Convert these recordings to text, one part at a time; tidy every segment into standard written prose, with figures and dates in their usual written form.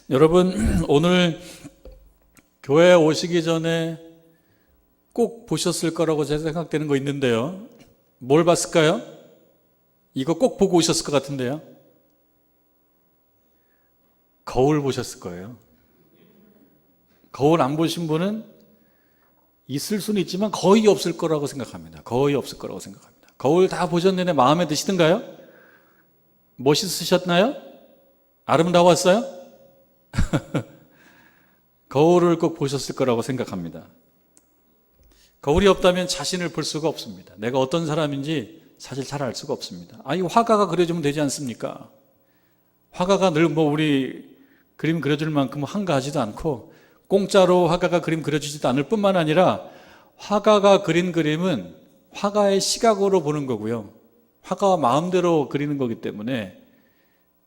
여러분, 오늘 교회에 오시기 전에 꼭 보셨을 거라고 제가 생각되는 거 있는데요. 뭘 봤을까요? 이거 꼭 보고 오셨을 것 같은데요. 거울 보셨을 거예요. 거울 안 보신 분은 있을 수는 있지만 거의 없을 거라고 생각합니다. 거의 없을 거라고 생각합니다. 거울 다 보셨는데 마음에 드시던가요? 멋있으셨나요? 아름다웠어요? 거울을 꼭 보셨을 거라고 생각합니다. 거울이 없다면 자신을 볼 수가 없습니다. 내가 어떤 사람인지 사실 잘 알 수가 없습니다. 이 화가가 그려주면 되지 않습니까? 화가가 늘 우리 그림 그려줄 만큼 한가하지도 않고 공짜로 화가가 그림 그려주지도 않을 뿐만 아니라 화가가 그린 그림은 화가의 시각으로 보는 거고요. 화가와 마음대로 그리는 거기 때문에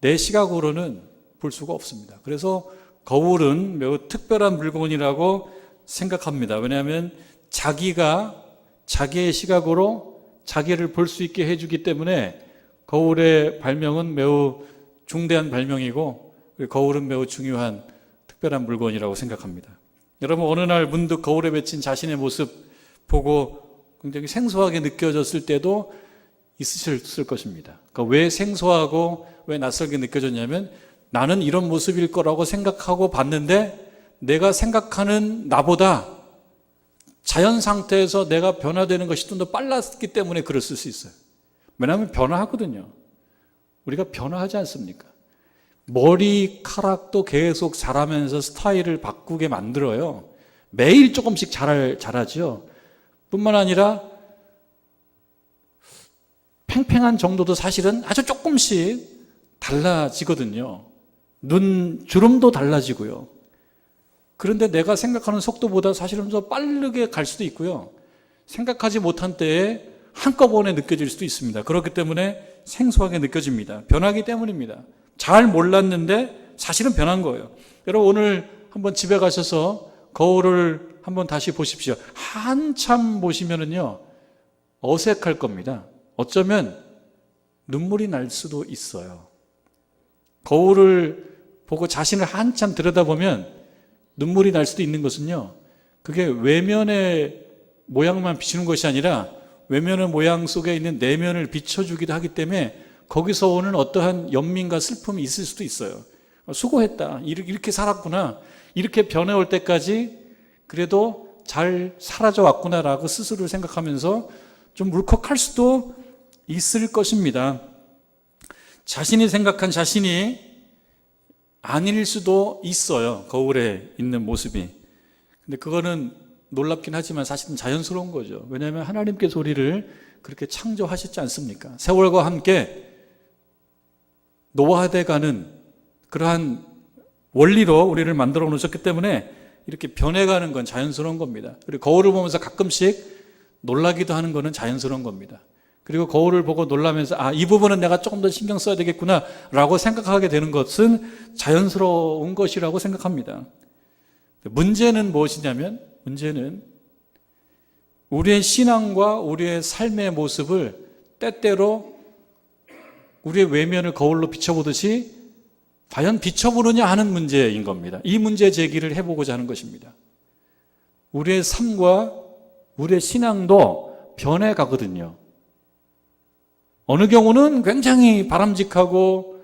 내 시각으로는 볼 수가 없습니다. 그래서 거울은 매우 특별한 물건이라고 생각합니다. 왜냐하면 자기가 자기의 시각으로 자기를 볼 수 있게 해주기 때문에 거울의 발명은 매우 중대한 발명이고 거울은 매우 중요한 특별한 물건이라고 생각합니다. 여러분, 어느 날 문득 거울에 비친 자신의 모습 보고 굉장히 생소하게 느껴졌을 때도 있으셨을 것입니다. 그러니까 왜 생소하고 왜 낯설게 느껴졌냐면 나는 이런 모습일 거라고 생각하고 봤는데 내가 생각하는 나보다 자연 상태에서 내가 변화되는 것이 좀 더 빨랐기 때문에 그랬을 수 있어요. 왜냐하면 변화하거든요. 우리가 변화하지 않습니까? 머리카락도 계속 자라면서 스타일을 바꾸게 만들어요. 매일 조금씩 자라죠. 뿐만 아니라 팽팽한 정도도 사실은 아주 조금씩 달라지거든요. 눈 주름도 달라지고요. 그런데 내가 생각하는 속도보다 사실은 더 빠르게 갈 수도 있고요. 생각하지 못한 때에 한꺼번에 느껴질 수도 있습니다. 그렇기 때문에 생소하게 느껴집니다. 변하기 때문입니다. 잘 몰랐는데 사실은 변한 거예요. 여러분, 오늘 한번 집에 가셔서 거울을 한번 다시 보십시오. 한참 보시면은요, 어색할 겁니다. 어쩌면 눈물이 날 수도 있어요. 거울을 보고 자신을 한참 들여다보면 눈물이 날 수도 있는 것은요, 그게 외면의 모양만 비추는 것이 아니라 외면의 모양 속에 있는 내면을 비춰주기도 하기 때문에 거기서 오는 어떠한 연민과 슬픔이 있을 수도 있어요. 수고했다. 이렇게 살았구나. 이렇게 변해올 때까지 그래도 잘 사라져 왔구나라고 스스로를 생각하면서 좀 울컥할 수도 있을 것입니다. 자신이 생각한 자신이 아닐 수도 있어요. 거울에 있는 모습이. 근데 그거는 놀랍긴 하지만 사실은 자연스러운 거죠. 왜냐하면 하나님께서 우리를 그렇게 창조하셨지 않습니까? 세월과 함께 노화돼가는 그러한 원리로 우리를 만들어 놓으셨기 때문에 이렇게 변해가는 건 자연스러운 겁니다. 그리고 거울을 보면서 가끔씩 놀라기도 하는 거는 자연스러운 겁니다. 그리고 거울을 보고 놀라면서 이 부분은 내가 조금 더 신경 써야 되겠구나 라고 생각하게 되는 것은 자연스러운 것이라고 생각합니다. 문제는 무엇이냐면, 문제는 우리의 신앙과 우리의 삶의 모습을 때때로 우리의 외면을 거울로 비춰보듯이 과연 비춰보느냐 하는 문제인 겁니다. 이 문제 제기를 해보고자 하는 것입니다. 우리의 삶과 우리의 신앙도 변해가거든요. 어느 경우는 굉장히 바람직하고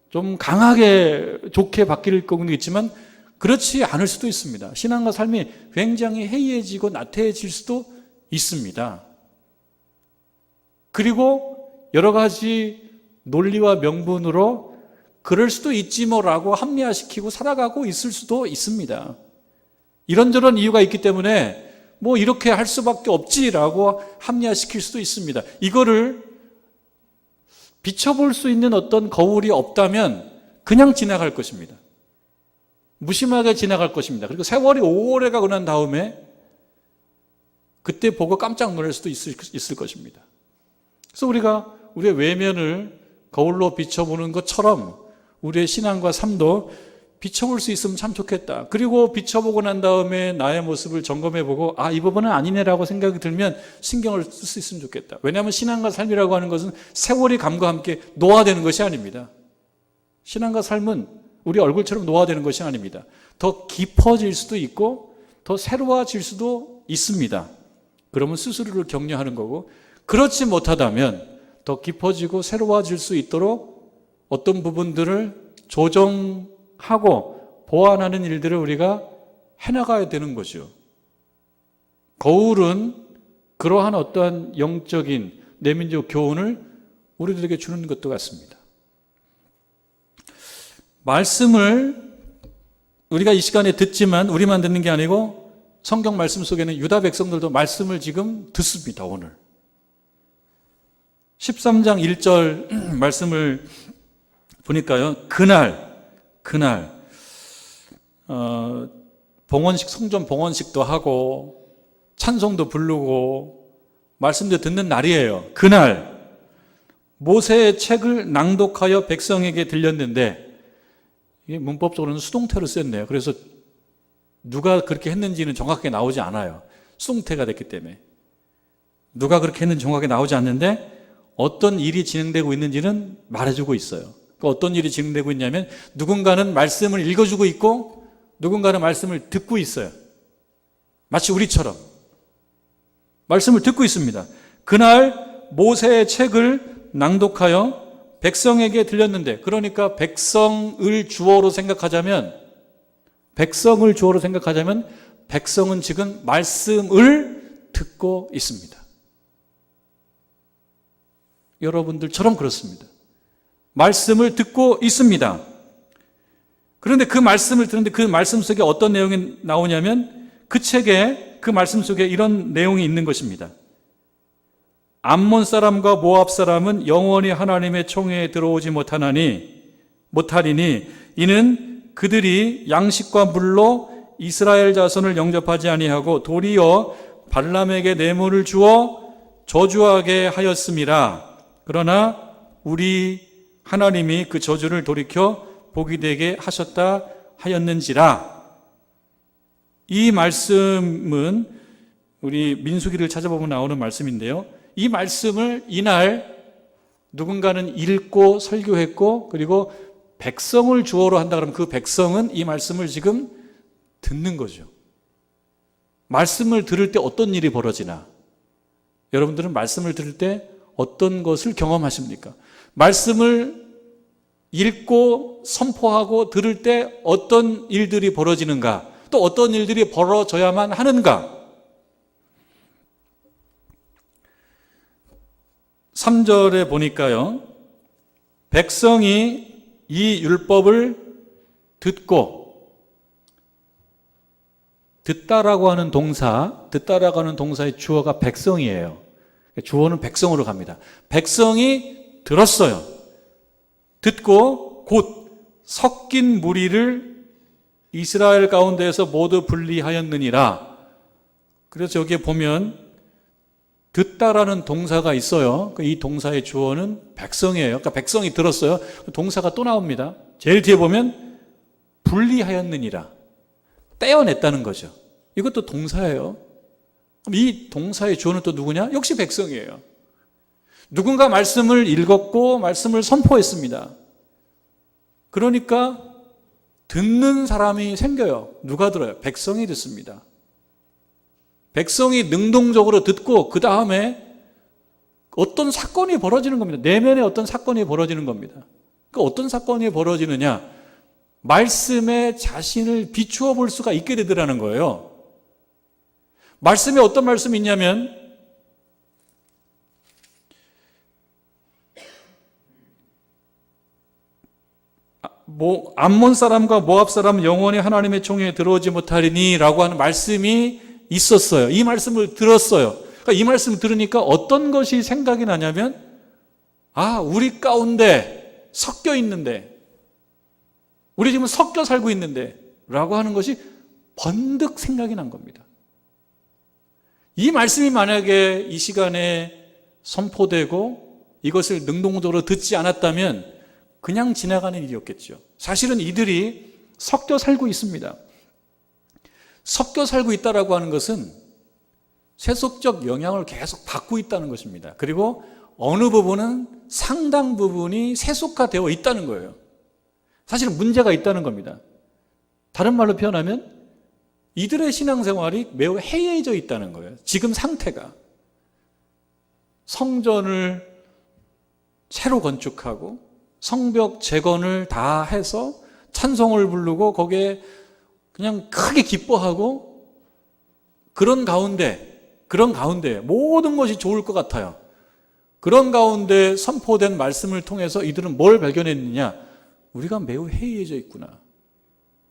좀 강하게 좋게 바뀔 경우도 있지만 그렇지 않을 수도 있습니다. 신앙과 삶이 굉장히 해이해지고 나태해질 수도 있습니다. 그리고 여러 가지 논리와 명분으로 그럴 수도 있지 뭐라고 합리화시키고 살아가고 있을 수도 있습니다. 이런저런 이유가 있기 때문에 이렇게 할 수밖에 없지라고 합리화시킬 수도 있습니다. 이거를 비춰볼 수 있는 어떤 거울이 없다면 그냥 지나갈 것입니다. 무심하게 지나갈 것입니다. 그리고 세월이 오래 가고 난 다음에 그때 보고 깜짝 놀랄 수도 있을 것입니다. 그래서 우리가 우리의 외면을 거울로 비춰보는 것처럼 우리의 신앙과 삶도 비춰볼 수 있으면 참 좋겠다. 그리고 비춰보고 난 다음에 나의 모습을 점검해보고 이 부분은 아니네라고 생각이 들면 신경을 쓸 수 있으면 좋겠다. 왜냐하면 신앙과 삶이라고 하는 것은 세월이 감과 함께 노화되는 것이 아닙니다. 신앙과 삶은 우리 얼굴처럼 노화되는 것이 아닙니다. 더 깊어질 수도 있고 더 새로워질 수도 있습니다. 그러면 스스로를 격려하는 거고, 그렇지 못하다면 더 깊어지고 새로워질 수 있도록 어떤 부분들을 조정하고 보완하는 일들을 우리가 해나가야 되는 거죠. 거울은 그러한 어떠한 영적인 내면적 교훈을 우리들에게 주는 것도 같습니다. 말씀을 우리가 이 시간에 듣지만 우리만 듣는 게 아니고 성경 말씀 속에는 유다 백성들도 말씀을 지금 듣습니다. 오늘 13장 1절 말씀을 보니까요, 그날 봉헌식, 성전 봉헌식도 하고 찬송도 부르고 말씀도 듣는 날이에요. 그날 모세의 책을 낭독하여 백성에게 들렸는데, 이게 문법적으로는 수동태로 썼네요. 그래서 누가 그렇게 했는지는 정확하게 나오지 않아요. 수동태가 됐기 때문에 누가 그렇게 했는지 정확하게 나오지 않는데, 어떤 일이 진행되고 있는지는 말해주고 있어요. 그러니까 어떤 일이 진행되고 있냐면, 누군가는 말씀을 읽어주고 있고 누군가는 말씀을 듣고 있어요. 마치 우리처럼 말씀을 듣고 있습니다. 그날 모세의 책을 낭독하여 백성에게 들렸는데, 그러니까 백성을 주어로 생각하자면 백성은 지금 말씀을 듣고 있습니다. 여러분들처럼 그렇습니다. 말씀을 듣고 있습니다. 그런데 그 말씀을 듣는데 그 말씀 속에 어떤 내용이 나오냐면, 그 책에, 그 말씀 속에 이런 내용이 있는 것입니다. 암몬 사람과 모압 사람은 영원히 하나님의 총회에 들어오지 못하리니 이는 그들이 양식과 물로 이스라엘 자손을 영접하지 아니하고 도리어 발람에게 뇌물을 주어 저주하게 하였음이라. 그러나 우리 하나님이 그 저주를 돌이켜 복이 되게 하셨다 하였는지라. 이 말씀은 우리 민수기를 찾아보면 나오는 말씀인데요, 이 말씀을 이날 누군가는 읽고 설교했고, 그리고 백성을 주어로 한다 그러면 그 백성은 이 말씀을 지금 듣는 거죠. 말씀을 들을 때 어떤 일이 벌어지나? 여러분들은 말씀을 들을 때 어떤 것을 경험하십니까? 말씀을 읽고 선포하고 들을 때 어떤 일들이 벌어지는가? 또 어떤 일들이 벌어져야만 하는가? 3절에 보니까요, 백성이 이 율법을 듣고, 듣다라고 하는 동사의 주어가 백성이에요. 주어는 백성으로 갑니다. 백성이 들었어요. 듣고 곧 섞인 무리를 이스라엘 가운데에서 모두 분리하였느니라. 그래서 여기에 보면 듣다라는 동사가 있어요. 이 동사의 주어는 백성이에요. 그러니까 백성이 들었어요. 동사가 또 나옵니다. 제일 뒤에 보면 분리하였느니라. 떼어냈다는 거죠. 이것도 동사예요. 그럼 이 동사의 주어는 또 누구냐? 역시 백성이에요. 누군가 말씀을 읽었고 말씀을 선포했습니다. 그러니까 듣는 사람이 생겨요. 누가 들어요? 백성이 듣습니다. 백성이 능동적으로 듣고 그 다음에 어떤 사건이 벌어지는 겁니다. 내면에 어떤 사건이 벌어지는 겁니다. 그 어떤 사건이 벌어지느냐? 말씀에 자신을 비추어 볼 수가 있게 되더라는 거예요. 말씀에 어떤 말씀이 있냐면, 암몬 사람과 모압 사람은 영원히 하나님의 총회에 들어오지 못하리니 라고 하는 말씀이 있었어요. 이 말씀을 들었어요. 그러니까 이 말씀을 들으니까 어떤 것이 생각이 나냐면, 우리 가운데 섞여 있는데, 우리 지금 섞여 살고 있는데 라고 하는 것이 번뜩 생각이 난 겁니다. 이 말씀이 만약에 이 시간에 선포되고 이것을 능동적으로 듣지 않았다면 그냥 지나가는 일이었겠죠. 사실은 이들이 섞여 살고 있습니다. 섞여 살고 있다라고 하는 것은 세속적 영향을 계속 받고 있다는 것입니다. 그리고 어느 부분은 상당 부분이 세속화되어 있다는 거예요. 사실은 문제가 있다는 겁니다. 다른 말로 표현하면 이들의 신앙생활이 매우 해이해져 있다는 거예요. 지금 상태가. 성전을 새로 건축하고 성벽 재건을 다 해서 찬송을 부르고 거기에 그냥 크게 기뻐하고 그런 가운데 모든 것이 좋을 것 같아요. 그런 가운데 선포된 말씀을 통해서 이들은 뭘 발견했느냐? 우리가 매우 해이해져 있구나.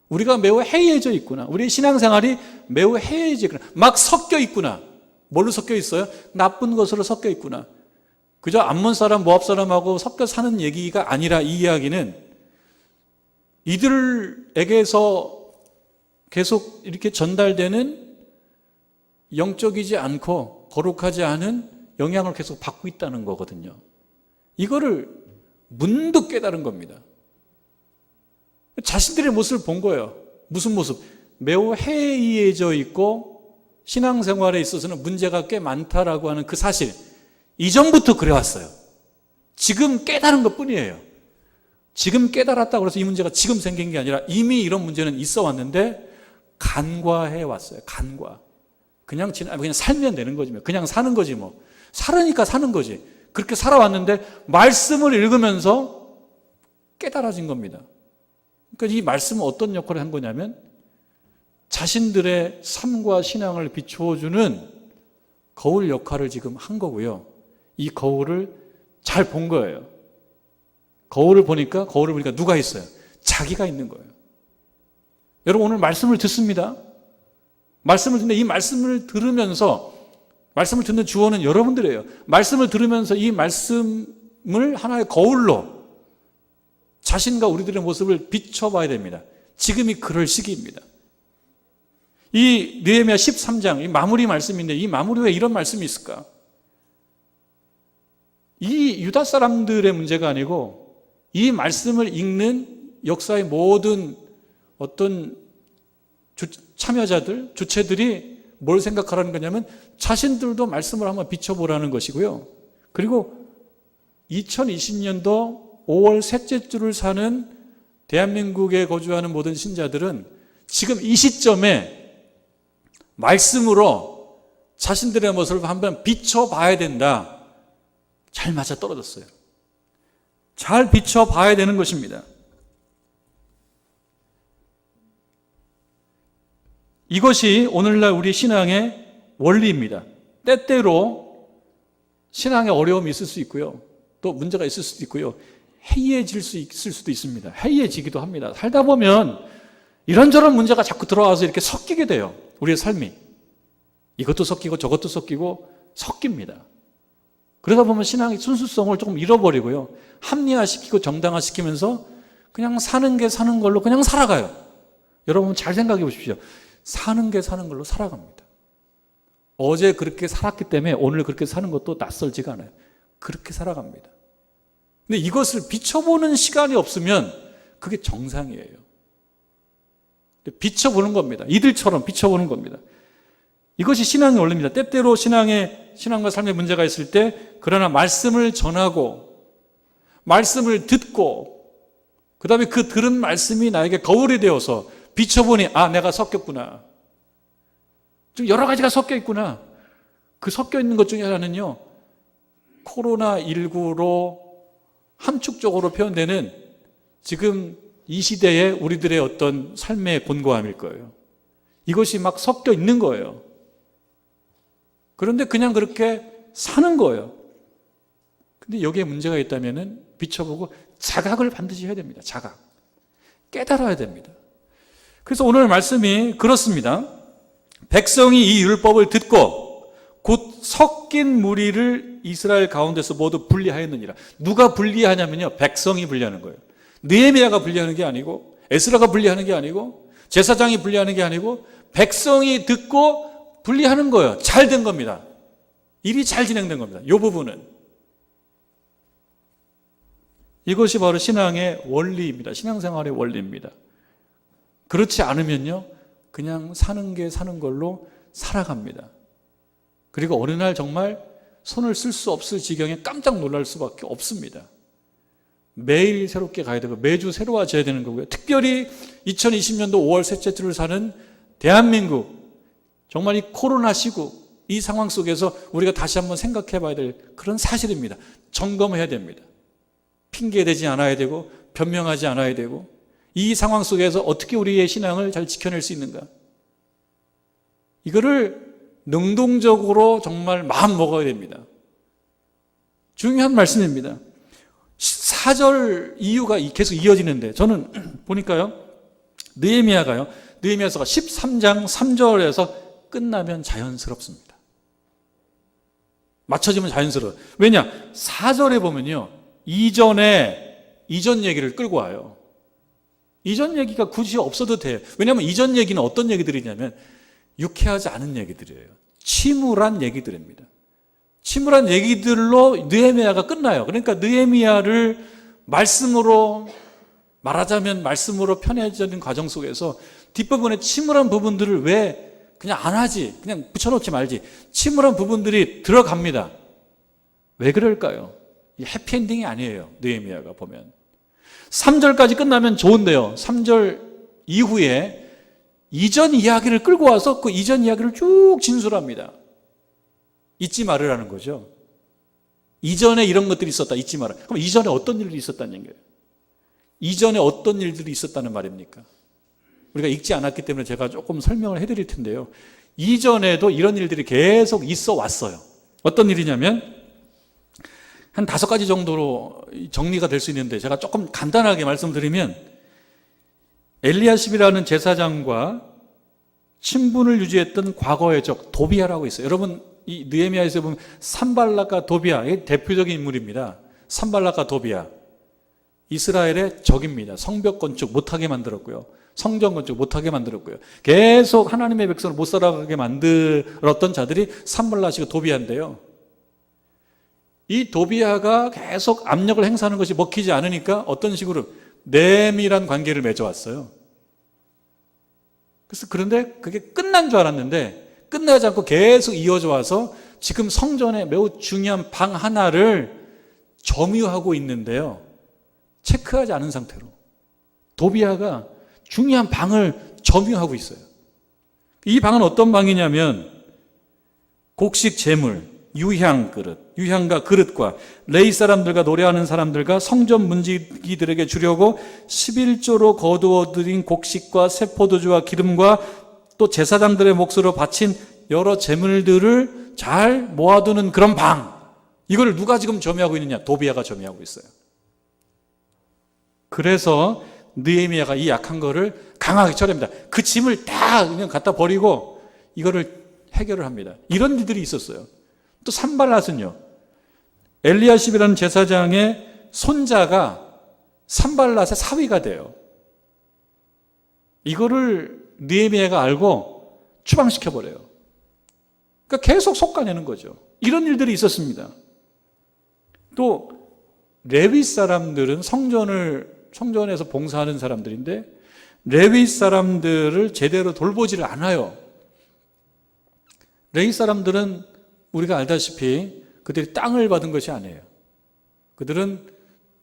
우리가 매우 해이해져 있구나. 우리의 신앙생활이 매우 해이해져 있구나. 막 섞여 있구나. 뭘로 섞여 있어요? 나쁜 것으로 섞여 있구나. 그저 암몬 사람, 모압 사람하고 섞여 사는 얘기가 아니라 이 이야기는 이들에게서 계속 이렇게 전달되는 영적이지 않고 거룩하지 않은 영향을 계속 받고 있다는 거거든요. 이거를 문득 깨달은 겁니다. 자신들의 모습을 본 거예요. 무슨 모습? 매우 해이해져 있고 신앙생활에 있어서는 문제가 꽤 많다라고 하는 그 사실. 이전부터 그래왔어요. 지금 깨달은 것뿐이에요. 지금 깨달았다고 해서 이 문제가 지금 생긴 게 아니라 이미 이런 문제는 있어 왔는데 간과해 왔어요. 간과. 그냥 살면 되는 거지. 그냥 사는 거지 뭐. 살으니까 사는 거지. 그렇게 살아왔는데 말씀을 읽으면서 깨달아진 겁니다. 그러니까 이 말씀은 어떤 역할을 한 거냐면 자신들의 삶과 신앙을 비추어주는 거울 역할을 지금 한 거고요. 이 거울을 잘 본 거예요. 거울을 보니까 누가 있어요? 자기가 있는 거예요. 여러분 오늘 말씀을 듣습니다. 말씀을 듣는데 이 말씀을 들으면서 말씀을 듣는 주어는 여러분들이에요. 말씀을 들으면서 이 말씀을 하나의 거울로 자신과 우리들의 모습을 비춰봐야 됩니다. 지금이 그럴 시기입니다. 이 느헤미야 13장 이 마무리 말씀인데 이 마무리에 이런 말씀이 있을까? 이 유다 사람들의 문제가 아니고 이 말씀을 읽는 역사의 모든 어떤 참여자들, 주체들이 뭘 생각하라는 거냐면 자신들도 말씀을 한번 비춰보라는 것이고요. 그리고 2020년도 5월 셋째 주를 사는 대한민국에 거주하는 모든 신자들은 지금 이 시점에 말씀으로 자신들의 모습을 한번 비춰봐야 된다. 잘 맞아 떨어졌어요. 잘 비춰봐야 되는 것입니다. 이것이 오늘날 우리 신앙의 원리입니다. 때때로 신앙에 어려움이 있을 수 있고요. 또 문제가 있을 수도 있고요. 해이해질 수 있을 수도 있습니다. 해이해지기도 합니다. 살다 보면 이런저런 문제가 자꾸 들어와서 이렇게 섞이게 돼요. 우리의 삶이. 이것도 섞이고 저것도 섞이고 섞입니다. 그러다 보면 신앙의 순수성을 조금 잃어버리고요. 합리화시키고 정당화시키면서 그냥 사는 게 사는 걸로 그냥 살아가요. 여러분 잘 생각해 보십시오. 사는 게 사는 걸로 살아갑니다. 어제 그렇게 살았기 때문에 오늘 그렇게 사는 것도 낯설지가 않아요. 그렇게 살아갑니다. 근데 이것을 비춰보는 시간이 없으면 그게 정상이에요. 비춰보는 겁니다. 이들처럼 비춰보는 겁니다. 이것이 신앙의 원리입니다. 때때로 신앙과 삶의 문제가 있을 때 그러나 말씀을 전하고 말씀을 듣고 그 다음에 그 들은 말씀이 나에게 거울이 되어서 비춰보니 내가 섞였구나. 좀 여러 가지가 섞여 있구나. 그 섞여 있는 것 중에 하나는요. 코로나19로 함축적으로 표현되는 지금 이 시대의 우리들의 어떤 삶의 곤고함일 거예요. 이것이 막 섞여 있는 거예요. 그런데 그냥 그렇게 사는 거예요. 근데 여기에 문제가 있다면은 비춰보고 자각을 반드시 해야 됩니다. 자각. 깨달아야 됩니다. 그래서 오늘 말씀이 그렇습니다. 백성이 이 율법을 듣고 곧 섞인 무리를 이스라엘 가운데서 모두 분리하였느니라. 누가 분리하냐면요. 백성이 분리하는 거예요. 느헤미야가 분리하는 게 아니고 에스라가 분리하는 게 아니고 제사장이 분리하는 게 아니고 백성이 듣고 분리하는 거예요. 잘 된 겁니다. 일이 잘 진행된 겁니다. 이 부분은. 이것이 바로 신앙의 원리입니다. 신앙생활의 원리입니다. 그렇지 않으면요. 그냥 사는 게 사는 걸로 살아갑니다. 그리고 어느 날 정말 손을 쓸 수 없을 지경에 깜짝 놀랄 수밖에 없습니다. 매일 새롭게 가야 되고 매주 새로워져야 되는 거고요. 특별히 2020년도 5월 셋째 주를 사는 대한민국, 정말 이 코로나 시국, 이 상황 속에서 우리가 다시 한번 생각해 봐야 될 그런 사실입니다. 점검해야 됩니다. 핑계대지 않아야 되고 변명하지 않아야 되고 이 상황 속에서 어떻게 우리의 신앙을 잘 지켜낼 수 있는가, 이거를 능동적으로 정말 마음 먹어야 됩니다. 중요한 말씀입니다. 4절 이유가 계속 이어지는데 저는 보니까요, 느헤미야서가 13장 3절에서 끝나면 자연스럽습니다. 맞춰지면 자연스러워요. 왜냐? 4절에 보면요, 이전 얘기를 끌고 와요. 이전 얘기가 굳이 없어도 돼요. 왜냐하면 이전 얘기는 어떤 얘기들이냐면 유쾌하지 않은 얘기들이에요. 침울한 얘기들입니다. 침울한 얘기들로 느헤미야가 끝나요. 그러니까 느헤미야를 말씀으로 말하자면 말씀으로 편해지는 과정 속에서 뒷부분에 침울한 부분들을 왜 그냥 안 하지, 그냥 붙여놓지 말지, 침울한 부분들이 들어갑니다. 왜 그럴까요? 이 해피엔딩이 아니에요. 느헤미야가 보면 3절까지 끝나면 좋은데요, 3절 이후에 이전 이야기를 끌고 와서 그 이전 이야기를 쭉 진술합니다. 잊지 말으라는 거죠. 이전에 이런 것들이 있었다, 잊지 마라. 그럼 이전에 어떤 일들이 있었다는 얘기예요? 이전에 어떤 일들이 있었다는 말입니까? 우리가 읽지 않았기 때문에 제가 조금 설명을 해드릴 텐데요, 이전에도 이런 일들이 계속 있어 왔어요. 어떤 일이냐면 한 5가지 정도로 정리가 될 수 있는데 제가 조금 간단하게 말씀드리면, 엘리야십이라는 제사장과 친분을 유지했던 과거의 적 도비야라고 있어요. 여러분, 이 느헤미야에서 보면 산발락과 도비야, 이게 대표적인 인물입니다. 산발락과 도비야, 이스라엘의 적입니다. 성벽 건축 못하게 만들었고요, 성전 건축 못하게 만들었고요, 계속 하나님의 백성을 못 살아가게 만들었던 자들이 산발락과 도비야인데요, 이 도비야가 계속 압력을 행사하는 것이 먹히지 않으니까 어떤 식으로 내밀한 관계를 맺어왔어요. 그런데 그게 끝난 줄 알았는데 끝나지 않고 계속 이어져 와서 지금 성전에 매우 중요한 방 하나를 점유하고 있는데요, 체크하지 않은 상태로 도비야가 중요한 방을 점유하고 있어요. 이 방은 어떤 방이냐면 곡식 제물, 유향 그릇, 유향과 그릇과 레위 사람들과 노래하는 사람들과 성전 문지기들에게 주려고 11조로 거두어 들인 곡식과 새 포도주와 기름과 또 제사장들의 몫으로 바친 여러 제물들을 잘 모아두는 그런 방, 이걸 누가 지금 점유하고 있느냐? 도비야가 점유하고 있어요. 그래서 느헤미야가 이 약한 거를 강하게 처리합니다. 그 짐을 다 그냥 갖다 버리고 이거를 해결을 합니다. 이런 일들이 있었어요. 또 산발랏은요, 엘리야십이라는 제사장의 손자가 산발랏의 사위가 돼요. 이거를 느헤미야가 알고 추방시켜버려요. 그러니까 계속 속아내는 거죠. 이런 일들이 있었습니다. 또 레위 사람들은 성전에서 봉사하는 사람들인데 레위 사람들을 제대로 돌보지를 않아요. 레위 사람들은 우리가 알다시피 그들이 땅을 받은 것이 아니에요. 그들은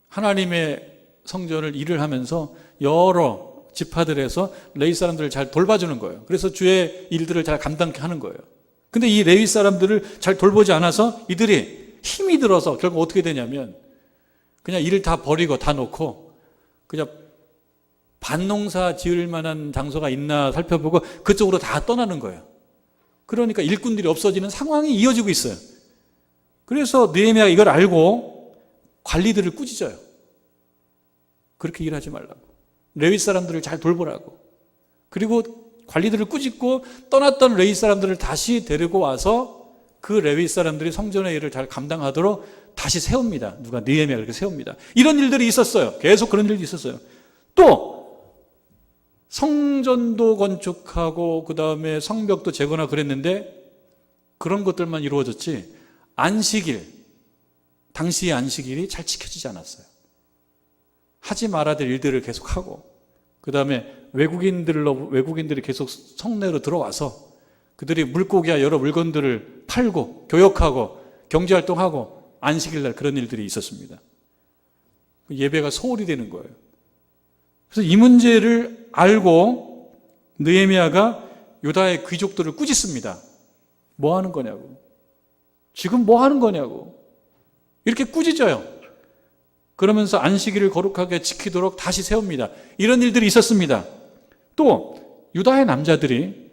하나님의 성전을 일을 하면서 여러 지파들에서 레위 사람들을 잘 돌봐주는 거예요. 그래서 주의 일들을 잘 감당케 하는 거예요. 근데 이 레위 사람들을 잘 돌보지 않아서 이들이 힘이 들어서 결국 어떻게 되냐면 그냥 일을 다 버리고 다 놓고 그냥 밭농사 지을 만한 장소가 있나 살펴보고 그쪽으로 다 떠나는 거예요. 그러니까 일꾼들이 없어지는 상황이 이어지고 있어요. 그래서 느헤미야가 이걸 알고 관리들을 꾸짖어요. 그렇게 일하지 말라고, 레위 사람들을 잘 돌보라고. 그리고 관리들을 꾸짖고 떠났던 레위 사람들을 다시 데리고 와서 그 레위 사람들이 성전의 일을 잘 감당하도록 다시 세웁니다. 누가? 느헤미야가 그렇게 세웁니다. 이런 일들이 있었어요. 계속 그런 일들이 있었어요. 또 성전도 건축하고 그 다음에 성벽도 재거나 그랬는데 그런 것들만 이루어졌지 안식일, 당시의 안식일이 잘 지켜지지 않았어요. 하지 말아야 될 일들을 계속하고 그 다음에 외국인들이 계속 성내로 들어와서 그들이 물고기와 여러 물건들을 팔고 교역하고 경제활동하고 안식일날 그런 일들이 있었습니다. 예배가 소홀히 되는 거예요. 그래서 이 문제를 알고 느헤미야가 유다의 귀족들을 꾸짖습니다. 뭐 하는 거냐고. 지금 뭐 하는 거냐고. 이렇게 꾸짖어요. 그러면서 안식일을 거룩하게 지키도록 다시 세웁니다. 이런 일들이 있었습니다. 또 유다의 남자들이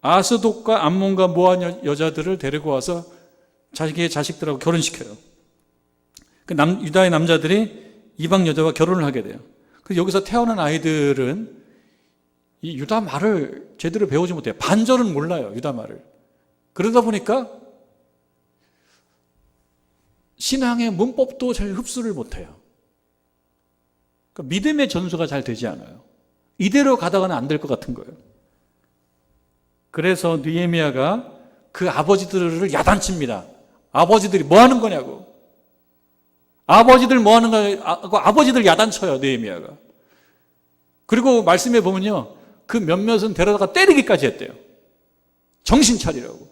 아스돗과 암몬과 모압 여자들을 데리고 와서 자기의 자식들하고 결혼시켜요. 유다의 남자들이 이방 여자와 결혼을 하게 돼요. 그래서 여기서 태어난 아이들은 이 유다 말을 제대로 배우지 못해요. 반절은 몰라요, 유다 말을. 그러다 보니까 신앙의 문법도 잘 흡수를 못해요. 그러니까 믿음의 전수가 잘 되지 않아요. 이대로 가다가는 안 될 것 같은 거예요. 그래서 느헤미야가 그 아버지들을 야단칩니다. 아버지들이 뭐 하는 거냐고. 아버지들 뭐 하는 거냐고. 아버지들 야단쳐요, 느헤미야가. 그리고 말씀해 보면요, 그 몇몇은 데려다가 때리기까지 했대요. 정신 차리라고.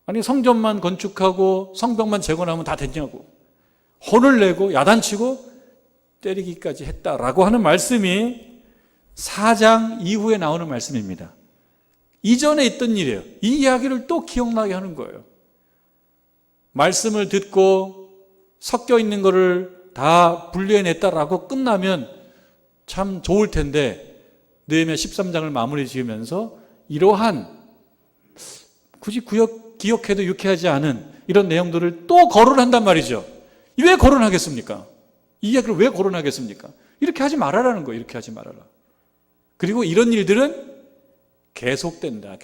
아니, 성전만 건축하고 성벽만 재건하면 다 됐냐고. 혼을 내고 야단치고 때리기까지 했다라고 하는 말씀이 4장 이후에 나오는 말씀입니다. 이전에 있던 일이에요. 이 이야기를 또 기억나게 하는 거예요. 말씀을 듣고 섞여 있는 거를 다 분리해냈다라고 끝나면 참 좋을 텐데 느헤미야 13장을 마무리 지으면서 이러한 굳이 기억해도 유쾌하지 않은 이런 내용들을 또 거론한단 말이죠. 왜 거론하겠습니까? 이 이야기를 왜 거론하겠습니까? 이렇게 하지 말아라는 거예요. 이렇게 하지 말아라. 그리고 이런 일들은 계속된다.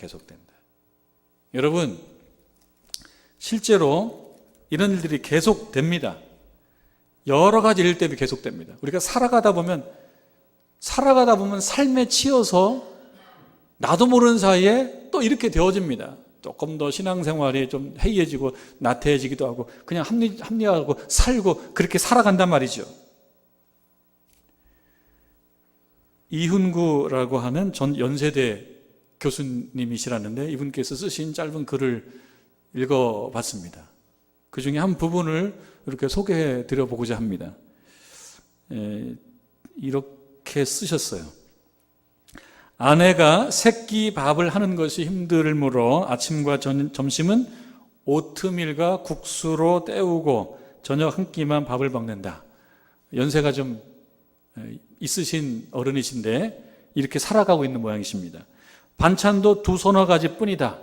여러분, 실제로 이런 일들이 계속됩니다. 여러 가지 일 때문에 계속됩니다. 우리가 살아가다 보면 삶에 치여서 나도 모르는 사이에 또 이렇게 되어집니다. 조금 더 신앙생활이 좀 해이해지고 나태해지기도 하고 그냥 합리화하고 살고 그렇게 살아간단 말이죠. 이훈구라고 하는 전 연세대 교수님이시라는데 이분께서 쓰신 짧은 글을 읽어봤습니다. 그 중에 한 부분을 이렇게 소개해 드려보고자 합니다. 이렇게 쓰셨어요. 아내가 새끼 밥을 하는 것이 힘들므로 아침과 점심은 오트밀과 국수로 때우고 저녁 한 끼만 밥을 먹는다. 연세가 좀 있으신 어른이신데 이렇게 살아가고 있는 모양이십니다. 반찬도 2-3가지 뿐이다.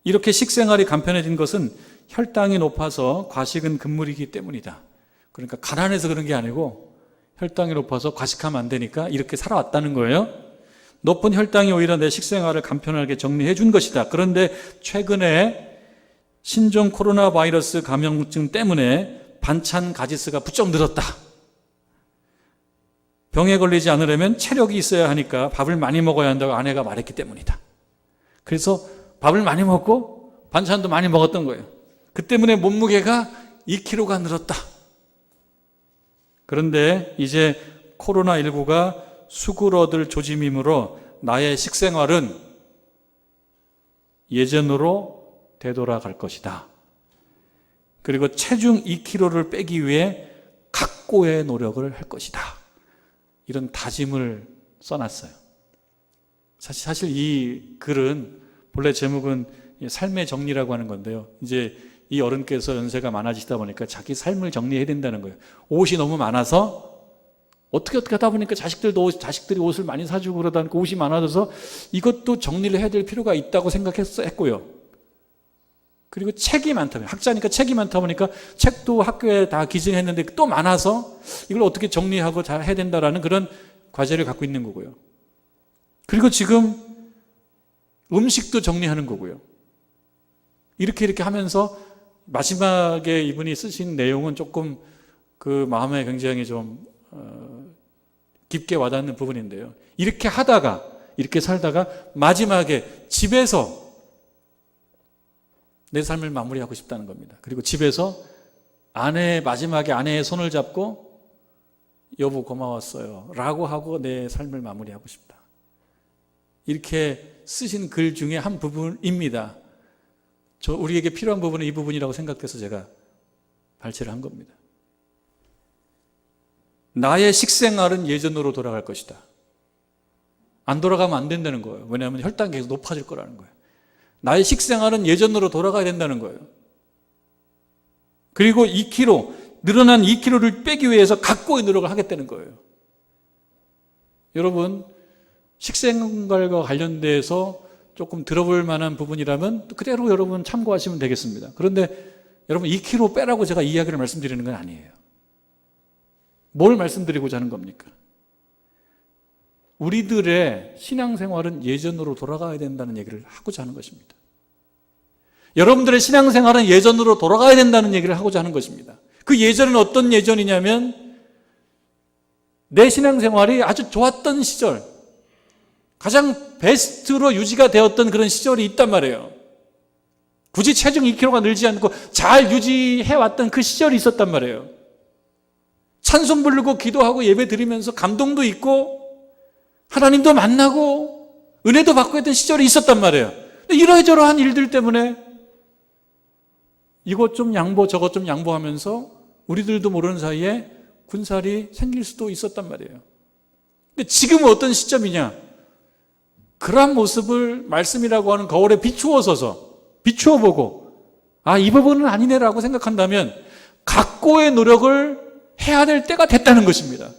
이렇게 식생활이 간편해진 것은 혈당이 높아서 과식은 금물이기 때문이다. 그러니까 가난해서 그런 게 아니고 혈당이 높아서 과식하면 안 되니까 이렇게 살아왔다는 거예요. 높은 혈당이 오히려 내 식생활을 간편하게 정리해 준 것이다. 그런데 최근에 신종 코로나 바이러스 감염증 때문에 반찬 가짓수가 부쩍 늘었다. 병에 걸리지 않으려면 체력이 있어야 하니까 밥을 많이 먹어야 한다고 아내가 말했기 때문이다. 그래서 밥을 많이 먹고 반찬도 많이 먹었던 거예요. 그 때문에 몸무게가 2kg가 늘었다. 그런데 이제 코로나19가 수그러들 조짐이므로 나의 식생활은 예전으로 되돌아갈 것이다. 그리고 체중 2kg를 빼기 위해 각고의 노력을 할 것이다. 이런 다짐을 써놨어요. 사실 이 글은 본래 제목은 삶의 정리라고 하는 건데요. 이제 이 어른께서 연세가 많아지다 보니까 자기 삶을 정리해야 된다는 거예요. 옷이 너무 많아서 어떻게 하다 보니까 자식들이 옷을 많이 사주고 그러다 보니까 옷이 많아져서 이것도 정리를 해야 될 필요가 있다고 생각했고요. 그리고 책이 많다. 학자니까 책이 많다 보니까 책도 학교에 다 기증했는데 또 많아서 이걸 어떻게 정리하고 잘 해야 된다라는 그런 과제를 갖고 있는 거고요. 그리고 지금 음식도 정리하는 거고요. 이렇게 하면서 마지막에 이분이 쓰신 내용은 조금 그 마음에 굉장히 좀 깊게 와닿는 부분인데요. 이렇게 살다가 마지막에 집에서 내 삶을 마무리하고 싶다는 겁니다. 그리고 집에서 마지막에 아내의 손을 잡고 여보 고마웠어요 라고 하고 내 삶을 마무리하고 싶다. 이렇게 쓰신 글 중에 한 부분입니다. 우리에게 필요한 부분은 이 부분이라고 생각해서 제가 발췌를 한 겁니다. 나의 식생활은 예전으로 돌아갈 것이다. 안 돌아가면 안 된다는 거예요. 왜냐하면 혈당이 계속 높아질 거라는 거예요. 나의 식생활은 예전으로 돌아가야 된다는 거예요. 그리고 2kg, 늘어난 2kg를 빼기 위해서 각고의 노력을 하겠다는 거예요. 여러분, 식생활과 관련돼서 조금 들어볼 만한 부분이라면 그대로 여러분 참고하시면 되겠습니다. 그런데 여러분 2kg 빼라고 제가 이야기를 말씀드리는 건 아니에요. 뭘 말씀드리고자 하는 겁니까? 우리들의 신앙생활은 예전으로 돌아가야 된다는 얘기를 하고자 하는 것입니다. 여러분들의 신앙생활은 예전으로 돌아가야 된다는 얘기를 하고자 하는 것입니다. 그 예전은 어떤 예전이냐면 내 신앙생활이 아주 좋았던 시절, 가장 베스트로 유지가 되었던 그런 시절이 있단 말이에요. 굳이 체중 2kg가 늘지 않고 잘 유지해왔던 그 시절이 있었단 말이에요. 찬송 부르고 기도하고 예배 드리면서 감동도 있고 하나님도 만나고 은혜도 받고 했던 시절이 있었단 말이에요. 이러저러한 일들 때문에 이것 좀 양보 저것 좀 양보하면서 우리들도 모르는 사이에 군살이 생길 수도 있었단 말이에요. 근데 지금은 어떤 시점이냐? 그러한 모습을 말씀이라고 하는 거울에 비추어보고 이 부분은 아니네라고 생각한다면 각고의 노력을 해야 될 때가 됐다는 것입니다.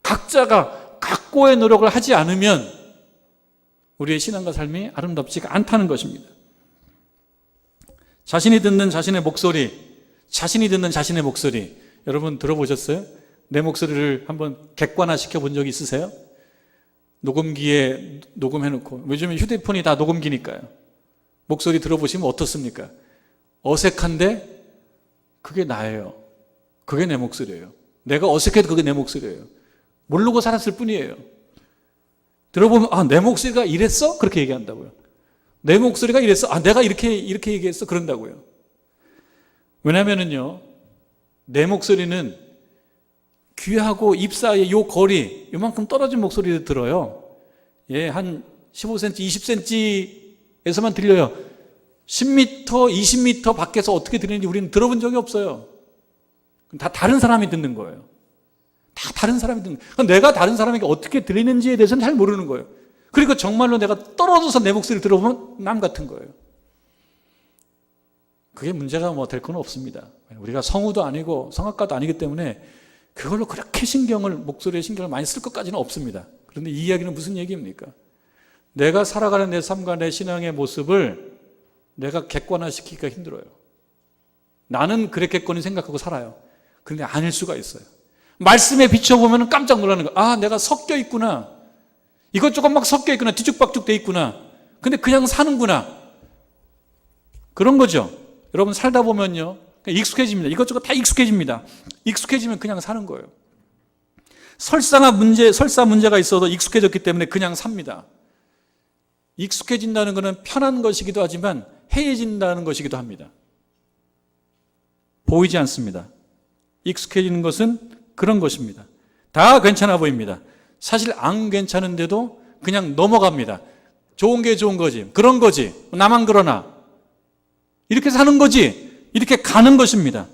각자가 각고의 노력을 하지 않으면 우리의 신앙과 삶이 아름답지가 않다는 것입니다. 자신이 듣는 자신의 목소리, 여러분 들어보셨어요? 내 목소리를 한번 객관화시켜 본 적이 있으세요? 녹음기에 녹음해놓고, 요즘에 휴대폰이 다 녹음기니까요. 목소리 들어보시면 어떻습니까? 어색한데 그게 나예요. 그게 내 목소리예요. 내가 어색해도 그게 내 목소리예요. 모르고 살았을 뿐이에요. 들어보면 내 목소리가 이랬어? 그렇게 얘기한다고요. 내 목소리가 이랬어? 내가 이렇게 얘기했어? 그런다고요. 왜냐면은요, 내 목소리는 귀하고 입 사이에 요 거리, 요만큼 떨어진 목소리를 들어요. 한 15cm, 20cm에서만 들려요. 10m, 20m 밖에서 어떻게 들리는지 우리는 들어본 적이 없어요. 다 다른 사람이 듣는 거예요. 다 다른 사람이 듣는 거예요. 내가 다른 사람에게 어떻게 들리는지에 대해서는 잘 모르는 거예요. 그리고 정말로 내가 떨어져서 내 목소리를 들어보면 남 같은 거예요. 그게 문제가 될 건 없습니다. 우리가 성우도 아니고 성악가도 아니기 때문에 그걸로 그렇게 목소리에 신경을 많이 쓸 것까지는 없습니다. 그런데 이 이야기는 무슨 얘기입니까? 내가 살아가는 내 삶과 내 신앙의 모습을 내가 객관화시키기가 힘들어요. 나는 그랬겠거니 생각하고 살아요. 그런데 아닐 수가 있어요. 말씀에 비춰보면 깜짝 놀라는 거예요. 내가 섞여 있구나. 이것저것 막 섞여 있구나. 뒤죽박죽 돼 있구나. 근데 그냥 사는구나. 그런 거죠. 여러분 살다 보면요, 익숙해집니다. 이것저것 다 익숙해집니다. 익숙해지면 그냥 사는 거예요. 설사 문제가 있어도 익숙해졌기 때문에 그냥 삽니다. 익숙해진다는 것은 편한 것이기도 하지만 해해진다는 것이기도 합니다. 보이지 않습니다. 익숙해지는 것은 그런 것입니다. 다 괜찮아 보입니다. 사실 안 괜찮은데도 그냥 넘어갑니다. 좋은 게 좋은 거지. 그런 거지. 나만 그러나. 이렇게 사는 거지. 이렇게 가는 것입니다.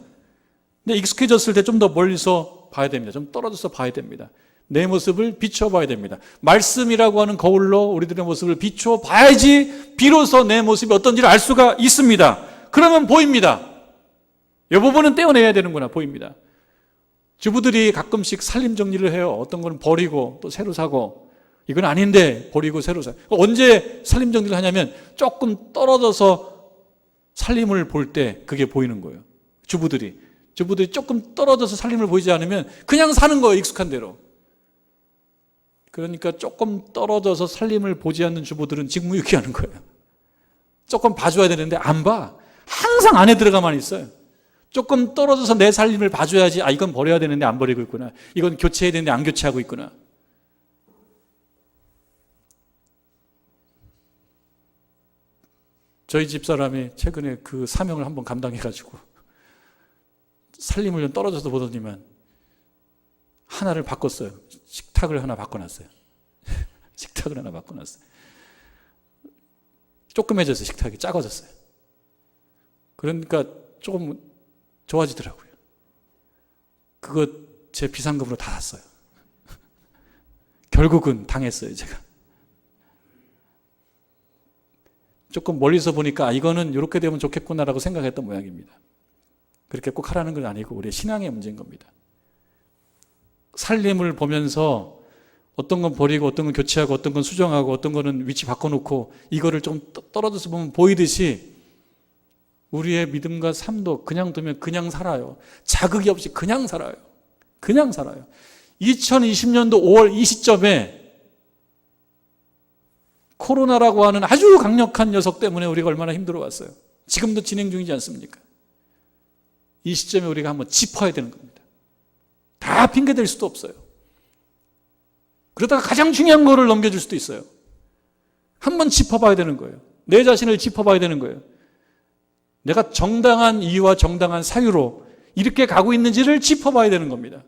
근데 익숙해졌을 때 좀 더 멀리서 봐야 됩니다. 좀 떨어져서 봐야 됩니다. 내 모습을 비춰봐야 됩니다. 말씀이라고 하는 거울로 우리들의 모습을 비춰봐야지 비로소 내 모습이 어떤지를 알 수가 있습니다. 그러면 보입니다. 이 부분은 떼어내야 되는구나 보입니다. 주부들이 가끔씩 살림 정리를 해요. 어떤 건 버리고 또 새로 사고, 이건 아닌데 버리고 새로 사고. 언제 살림 정리를 하냐면 조금 떨어져서 살림을 볼 때 그게 보이는 거예요. 주부들이 조금 떨어져서 살림을 보이지 않으면 그냥 사는 거예요. 익숙한 대로. 그러니까 조금 떨어져서 살림을 보지 않는 주부들은 직무유기하는 거예요. 조금 봐줘야 되는데 안 봐. 항상 안에 들어가만 있어요. 조금 떨어져서 내 살림을 봐줘야지. 이건 버려야 되는데 안 버리고 있구나. 이건 교체해야 되는데 안 교체하고 있구나. 저희 집사람이 최근에 그 사명을 한번 감당해가지고 살림을 좀 떨어져서 보더니만 하나를 바꿨어요. 식탁을 하나 바꿔놨어요. 식탁을 하나 바꿔놨어요. 조그매졌어요. 식탁이 작아졌어요. 그러니까 조금 좋아지더라고요. 그거 제 비상금으로 다 샀어요. 결국은 당했어요, 제가. 조금 멀리서 보니까 이거는 이렇게 되면 좋겠구나라고 생각했던 모양입니다. 그렇게 꼭 하라는 건 아니고 우리의 신앙의 문제인 겁니다. 살림을 보면서 어떤 건 버리고 어떤 건 교체하고 어떤 건 수정하고 어떤 거는 위치 바꿔놓고 이거를 좀 떨어져서 보면 보이듯이 우리의 믿음과 삶도 그냥 두면 그냥 살아요. 자극이 없이 그냥 살아요. 그냥 살아요. 2020년도 5월 이 시점에 코로나라고 하는 아주 강력한 녀석 때문에 우리가 얼마나 힘들어 왔어요. 지금도 진행 중이지 않습니까? 이 시점에 우리가 한번 짚어야 되는 겁니다. 다 핑계댈 수도 없어요. 그러다가 가장 중요한 거를 넘겨줄 수도 있어요. 한번 짚어봐야 되는 거예요. 내 자신을 짚어봐야 되는 거예요. 내가 정당한 이유와 정당한 사유로 이렇게 가고 있는지를 짚어봐야 되는 겁니다.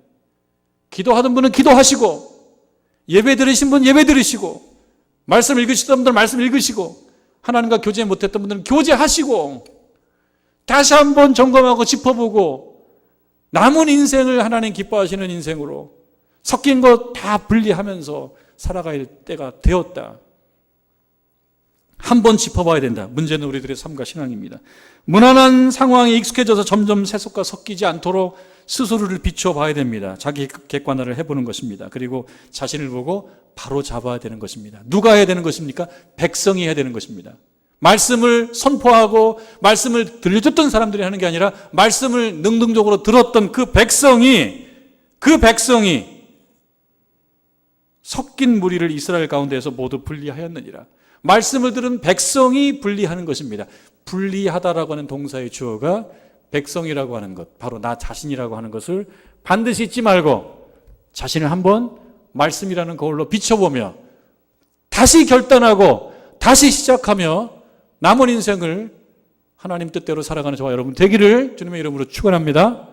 기도하던 분은 기도하시고, 예배 들으신 분 예배 들으시고, 말씀 읽으시던 분들은 말씀 읽으시고, 하나님과 교제 못했던 분들은 교제하시고, 다시 한번 점검하고 짚어보고, 남은 인생을 하나님 기뻐하시는 인생으로 섞인 것 다 분리하면서 살아갈 때가 되었다. 한번 짚어봐야 된다. 문제는 우리들의 삶과 신앙입니다. 무난한 상황에 익숙해져서 점점 세속과 섞이지 않도록 스스로를 비춰봐야 됩니다. 자기 객관화를 해보는 것입니다. 그리고 자신을 보고 바로 잡아야 되는 것입니다. 누가 해야 되는 것입니까? 백성이 해야 되는 것입니다. 말씀을 선포하고 말씀을 들려줬던 사람들이 하는 게 아니라 말씀을 능동적으로 들었던 그 백성이 섞인 무리를 이스라엘 가운데에서 모두 분리하였느니라. 말씀을 들은 백성이 분리하는 것입니다. 분리하다라고 하는 동사의 주어가 백성이라고 하는 것, 바로 나 자신이라고 하는 것을 반드시 잊지 말고 자신을 한번 말씀이라는 거울로 비춰보며 다시 결단하고 다시 시작하며 남은 인생을 하나님 뜻대로 살아가는 저와 여러분 되기를 주님의 이름으로 축원합니다.